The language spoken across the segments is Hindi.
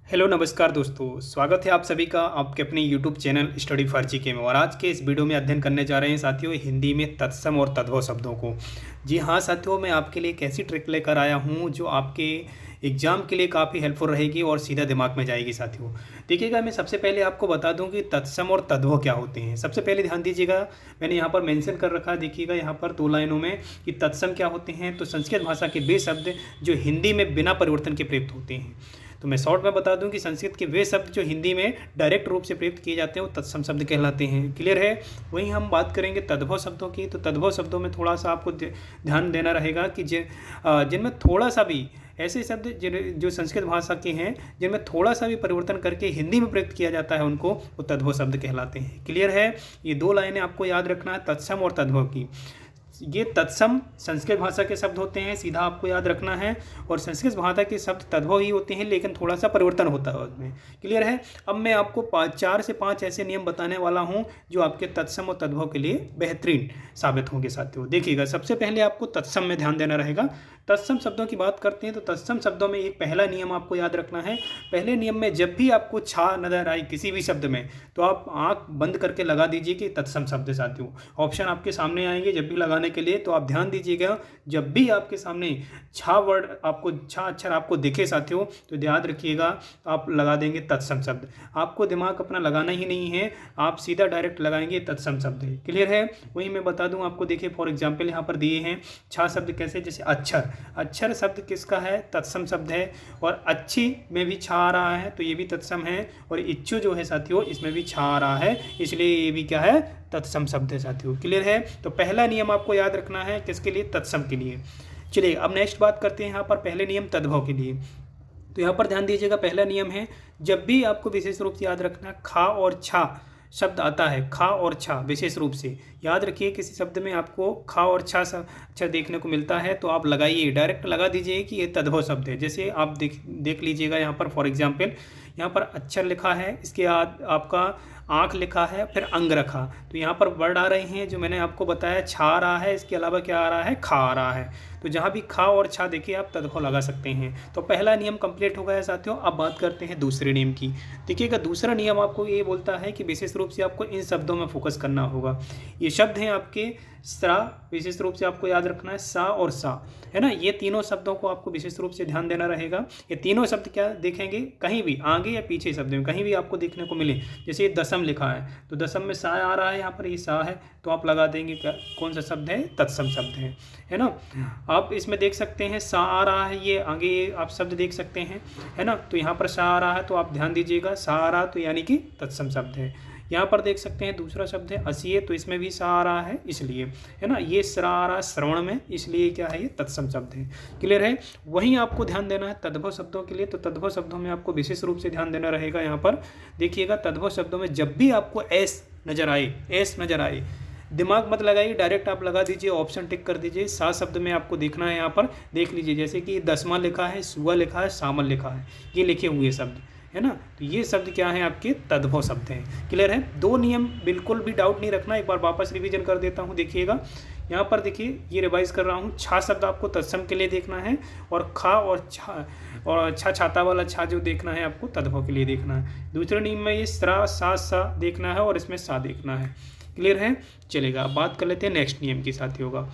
हेलो नमस्कार दोस्तों, स्वागत है आप सभी का आपके अपने YouTube channel study for GK में। और आज के इस वीडियो में अध्ययन करने जा रहे हैं साथियों हिंदी में तत्सम और तद्भव शब्दों को। जी हाँ साथियों, मैं आपके लिए एक ऐसी ट्रिक लेकर आया हूँ जो आपके एग्जाम के लिए काफ़ी हेल्पफुल रहेगी और सीधा दिमाग में जाएगी साथियों। देखिएगा, मैं सबसे पहले आपको बता दूं कि तत्सम और तद्भव क्या होते हैं। सबसे पहले ध्यान दीजिएगा, मैंने यहाँ पर मेंशन कर रखा है, देखिएगा यहाँ पर 2 लाइनों में कि तत्सम क्या होते हैं। तो संस्कृत भाषा के वे शब्द जो हिंदी में बिना परिवर्तन के प्रयुक्त होते हैं। तो मैं शॉर्ट में बता दूं कि संस्कृत के वे शब्द जो हिंदी में डायरेक्ट रूप से प्रयुक्त किए जाते हैं वो तत्सम शब्द कहलाते हैं। क्लियर है। वहीं हम बात करेंगे तद्भव शब्दों की। तो तद्भव शब्दों में थोड़ा सा आपको ध्यान देना रहेगा कि जिनमें थोड़ा सा भी ऐसे शब्द जो संस्कृत भाषा के हैं जिनमें थोड़ा सा भी परिवर्तन करके हिंदी में प्रयुक्त किया जाता है उनको वो तद्भव शब्द कहलाते हैं। क्लियर है। ये 2 लाइनें आपको याद रखना है तत्सम और तद्भव की। ये तत्सम संस्कृत भाषा के शब्द होते हैं, सीधा आपको याद रखना है। और संस्कृत भाषा के शब्द तद्भव ही होते हैं, लेकिन थोड़ा सा परिवर्तन होता है उसमें। क्लियर है। अब मैं आपको 4 से 5 ऐसे नियम बताने वाला हूं जो आपके तत्सम और तद्भव के लिए बेहतरीन साबित होंगे साथियों। देखिएगा, सबसे पहले आपको तत्सम में ध्यान देना रहेगा। तत्सम शब्दों की बात करते हैं तो तत्सम शब्दों में एक पहला नियम आपको याद रखना है। पहले नियम में जब भी आपको छा नजर आए किसी भी शब्द में तो आप आंख बंद करके लगा दीजिए कि तत्सम शब्द साथियों। ऑप्शन आपके सामने आएंगे जब भी लगाने के लिए, तो आप ध्यान दीजिएगा जब भी आपके सामने छा वर्ड आपको छा अक्षर आपको दिखे साथियों तो याद रखिएगा आप लगा देंगे तत्सम शब्द। आपको दिमाग अपना लगाना ही नहीं है, आप सीधा डायरेक्ट लगाएंगे तत्सम शब्द। क्लियर है। वही मैं बता दूं आपको, देखिए फॉर एग्जाम्पल यहाँ पर दिए हैं छा शब्द कैसे, जैसे अक्षर। अक्षर शब्द किसका है? तत्सम शब्द है। और अच्छी में भी छा आ रहा है तो ये भी तत्सम है। और इच्छु जो है साथियों इसमें भी छा आ रहा है, इसलिए ये भी क्या है? तत्सम शब्द है साथियों। क्लियर है। तो पहला नियम आपको याद रखना है किसके लिए? तत्सम के लिए। चलिए अब नेक्स्ट बात करते हैं यहाँ पर पहले नियम तद्भव के लिए। तो यहाँ पर ध्यान दीजिएगा, पहला नियम है जब भी आपको विशेष रूप से याद रखना खा और छा शब्द आता है, खा और छा विशेष रूप से याद रखिए। किसी शब्द में आपको खा और छा अक्षर देखने को मिलता है तो आप लगाइए, डायरेक्ट लगा दीजिए कि ये तद्भव शब्द है। जैसे आप देख लीजिएगा यहाँ पर फॉर एग्जाम्पल यहाँ पर अक्षर लिखा है, इसके बाद आपका आँख लिखा है, फिर अंग रखा। तो यहाँ पर वर्ड आ रहे हैं जो मैंने आपको बताया, छा आ रहा है, इसके अलावा क्या आ रहा है? खा आ रहा है। तो जहाँ भी खा और छा देखिए आप तद्भव लगा सकते हैं। तो पहला नियम कंप्लीट हो गया है साथियों। अब बात करते हैं दूसरे नियम की। देखिएगा, दूसरा नियम आपको ये बोलता है कि विशेष रूप से आपको इन शब्दों में फोकस करना होगा। ये शब्द हैं आपके सा, विशेष रूप से आपको याद रखना है सा और सा, है ना। ये तीनों शब्दों को आपको विशेष रूप से ध्यान देना रहेगा। ये तीनों शब्द क्या देखेंगे कहीं भी आगे या पीछे शब्द में कहीं भी आपको देखने को मिले। जैसे ये दशम लिखा है तो दशम में सा आ रहा है, यहाँ पर ये सा है तो आप लगा देंगे कौन सा शब्द है? तत्सम शब्द है ना। आप इसमें देख सकते हैं सा आ रहा है, ये आगे आप शब्द देख सकते हैं, है ना। तो यहाँ पर सा आ रहा है तो आप ध्यान दीजिएगा सा आ रहा तो यानी कि तत्सम शब्द है। यहाँ पर देख सकते हैं दूसरा शब्द है असीय, तो इसमें भी सा आ रहा है इसलिए, है ना। ये सरा आ रहा है श्रवण में, इसलिए क्या है? ये तत्सम शब्द है। क्लियर है। वहीं आपको ध्यान देना है तद्भव शब्दों के लिए। तो तद्भव शब्दों में आपको विशेष रूप से ध्यान देना रहेगा। यहाँ पर देखिएगा, तद्भव शब्दों में जब भी आपको एस नजर आए दिमाग मत लगाइए, डायरेक्ट आप लगा दीजिए, ऑप्शन टिक कर दीजिए। सा शब्द में आपको देखना है, यहाँ पर देख लीजिए जैसे कि दसवां लिखा है, सुआ लिखा है, सामल लिखा है, ये लिखे हुए शब्द है ना। तो ये शब्द क्या है? आपके तद्भव शब्द हैं। क्लियर है। 2 नियम बिल्कुल भी डाउट नहीं रखना। एक बार वापस रिवीजन कर देता हूँ। देखिएगा यहाँ पर देखिए, ये रिवाइज कर रहा हूँ। छा शब्द आपको तत्सम के लिए देखना है और खा और छा छाता वाला छा जो देखना है आपको तद्भव के लिए देखना है। दूसरे नियम में ये स्रा सा देखना है और इसमें सा देखना है। क्लियर है। चलेगा, अब बात कर लेते हैं नेक्स्ट नियम की साथियों का।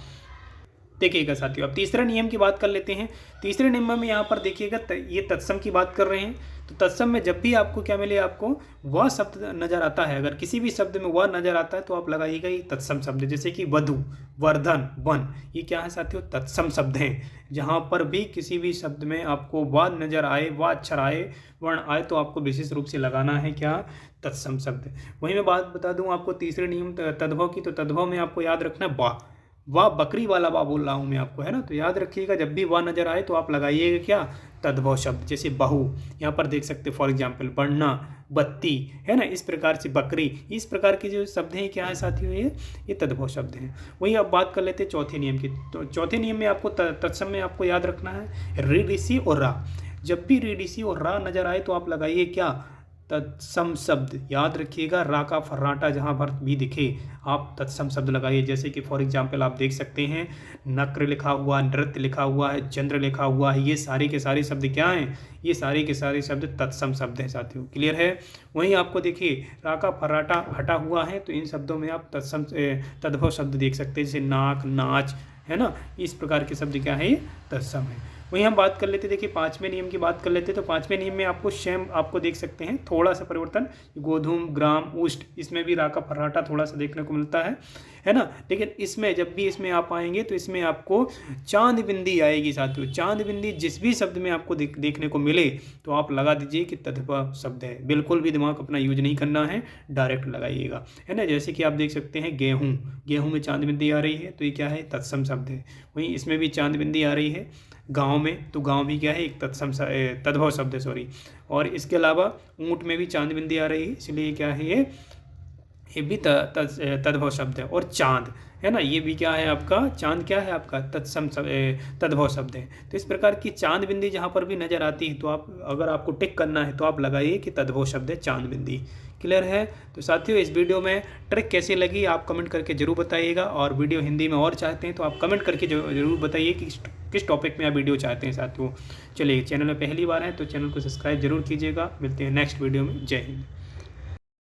देखिएगा साथियों, अब तीसरे नियम की बात कर लेते हैं। तीसरे नियम में यहाँ पर देखिएगा ये तत्सम की बात कर रहे हैं। तो तत्सम में जब भी आपको क्या मिले, आपको वह शब्द नजर आता है, अगर किसी भी शब्द में वह नजर आता है तो आप लगाइएगा ये तत्सम शब्द। जैसे कि वधु, वर्धन, वन, ये क्या है साथियों? तत्सम शब्द हैं। जहाँ पर भी किसी भी शब्द में आपको वह नजर आए, वह अक्षर आए, वर्ण आए तो आपको विशेष रूप से लगाना है क्या? तत्सम शब्द। वहीं मैं बात बता दूं आपको तीसरे नियम तद्भव की। तो तद्भव में आपको याद रखना है वाह बकरी वाला वाह बोल रहा हूँ मैं आपको, है ना। तो याद रखिएगा जब भी वाह नजर आए तो आप लगाइएगा क्या? तद्भव शब्द। जैसे बहू, यहाँ पर देख सकते फॉर एग्जाम्पल, बढ़ना, बत्ती, है ना। इस प्रकार से बकरी, इस प्रकार के जो शब्द हैं क्या है साथियों? ये तद्भव शब्द हैं। वहीं अब बात कर लेते हैं चौथे नियम की। तो चौथे नियम में आपको तत्सम में आपको याद रखना है री ऋषि और रा। जब भी री ऋषि और रा नजर आए तो आप लगाइए क्या? तत्सम शब्द याद रखिएगा, रा का फर्राटा जहाँ पर भी दिखे आप तत्सम शब्द लगाइए। जैसे कि फॉर एग्जांपल आप देख सकते हैं नक्र लिखा हुआ, नृत्य लिखा हुआ है, चंद्र लिखा हुआ है, ये सारे के सारे शब्द क्या हैं, ये सारे के सारे शब्द तत्सम शब्द हैं साथियों। क्लियर है। वहीं आपको देखिए रा का फर्राटा हटा हुआ है तो इन शब्दों में आप तत्सम तद्भव शब्द देख सकते हैं, जैसे नाक, नाच, है ना, इस प्रकार के शब्द क्या है, ये तत्सम है। वहीं हम बात कर लेते, देखिए पाँचवें नियम की बात कर लेते, तो पाँचवें नियम में आपको सेम आपको देख सकते हैं थोड़ा सा परिवर्तन, गोधूम, ग्राम, उष्ट, इसमें भी रा का फर्राटा थोड़ा सा देखने को मिलता है ना। लेकिन इसमें जब भी इसमें आप आएंगे तो इसमें आपको चांद बिंदी आएगी साथियों। चांद बिंदी जिस भी शब्द में आपको देखने को मिले तो आप लगा दीजिए कि तद्भव शब्द है। बिल्कुल भी दिमाग अपना यूज नहीं करना है, डायरेक्ट लगाइएगा, है ना। जैसे कि आप देख सकते हैं गेहूँ, गेहूँ में चांद बिंदी आ रही है तो ये क्या है, तत्सम शब्द है। वहीं इसमें भी चांद बिंदी आ रही है गाँव में, तो गाँव भी क्या है, एक तत्सम तद्भव शब्द है, सॉरी। और इसके अलावा ऊँट में भी चांद बिंदी आ रही है, इसलिए क्या है, ये भी तद्भव शब्द है। और चांद, है ना, ये भी क्या है आपका, चांद क्या है आपका, तत्सम तद्भव शब्द है। तो इस प्रकार की चांद बिंदी जहाँ पर भी नजर आती है तो आप, अगर आपको टिक करना है तो आप लगाइए कि तद्भव शब्द है चांद बिंदी। क्लियर है। तो साथियों इस वीडियो में ट्रिक कैसी लगी आप कमेंट करके जरूर बताइएगा, और वीडियो हिंदी में और चाहते हैं तो आप कमेंट करके जरूर बताइए कि किस टॉपिक में आप वीडियो चाहते हैं साथियों। चलिए, चैनल में पहली बार है तो चैनल को सब्सक्राइब जरूर कीजिएगा। मिलते हैं नेक्स्ट वीडियो में। जय हिंद।